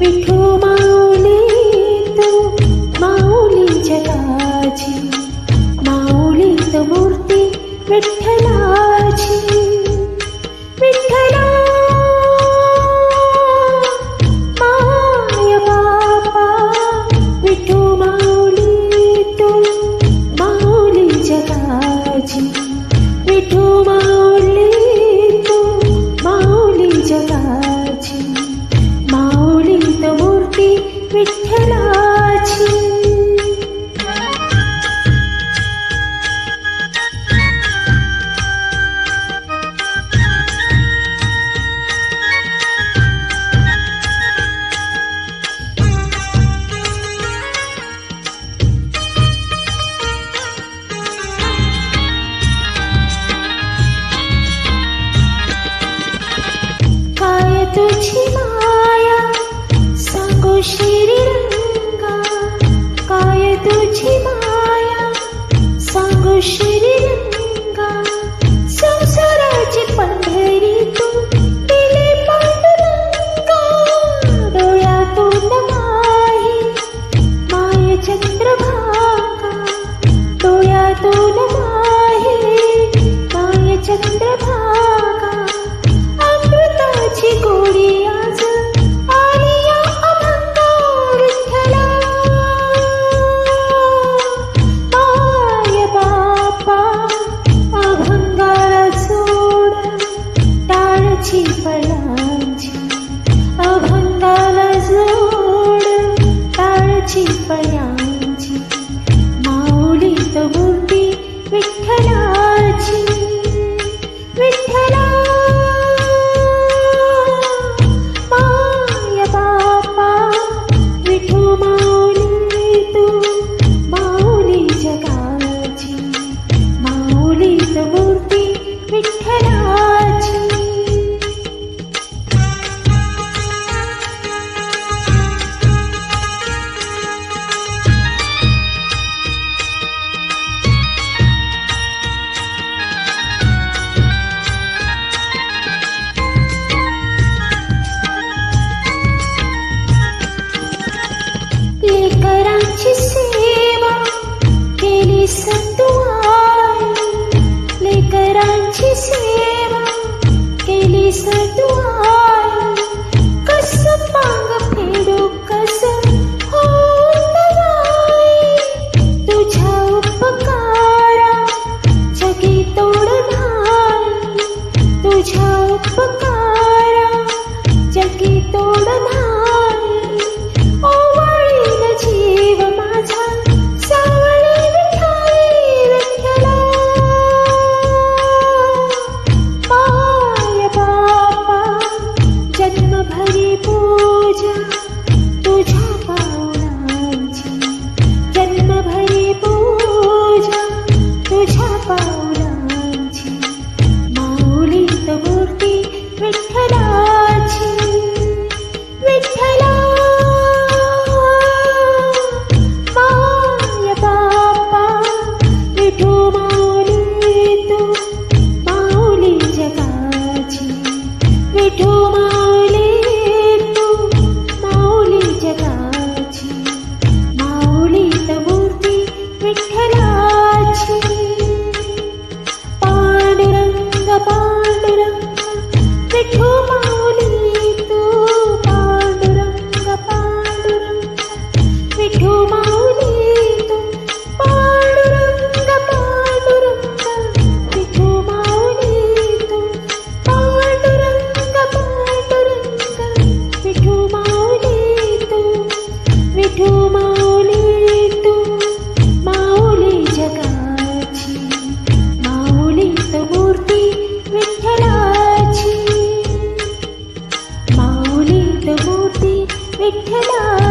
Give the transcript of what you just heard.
विठू माऊली तू माऊली जगाची, माऊलीत मूर्ती विठ्ठलाची. विठ्ठला माय बापा, विठू माऊली तू माऊली जगाची, विठू माऊली तू माऊली जगाची, माऊलीत मूर्ती विठ्ठलाची. काय तुझी माया सांगू श्रीरंगा, काय तुझी माया सांगू श्रीरंगा. संसाराची पंढरी तू दिली पांडुरंगा, डोळ्यातून माही माय चंद्रभागा, डोळ्यातून माही माय चंद्रभागा. अमृताची गोडी आज आली या अभंगा विठ्ठला. माय बापा अभंगाला सोड टाळची फळांची, अभंगाला जोड टाळची फळांची, माऊलीत मूर्ती विठ्ठलाची. विठ्ठला माय बापा, विठू माऊली तू माऊली जगाची, माऊलीत मूर्ती विठ्ठलाची. लेकरांची सेवा केली सतुआई, लेकरांची सेवा केली सतुआई. कस पांग फेडू कस होत नाही, तुझ्या उपकारा जगी तोड नाही, तुझ्या उपकारा जगी तोड नाही. ओवाळीन जीव माझा सावळी विठाई विठ्ठला. माय बापा जन्मभरी पूजा तुझ्या पावलांची, जन्मभरी पूजा तुझ्या पावलांची, माऊलीत मूर्ती विठ्ठलाची. विठ्ठला माय बापा, विठू माऊली तू माऊली जगाची, विठू माऊली तू माऊली जगाची, माऊलीत मूर्ती विठ्ठलाची. पांडुरंग पांडुरंग विठू माऊली तू, पांडुरंग पांडुरंग विठू माऊली तू, पांडुरंग पांडुरंग विठू माऊली तू, पांडुरंग पांडुरंग विठू माऊली तू, विठू माऊली तू माऊली जगाची, माऊलीत मूर्ती विठ्ठलाची, माऊलीत मूर्ती विठ्ठला.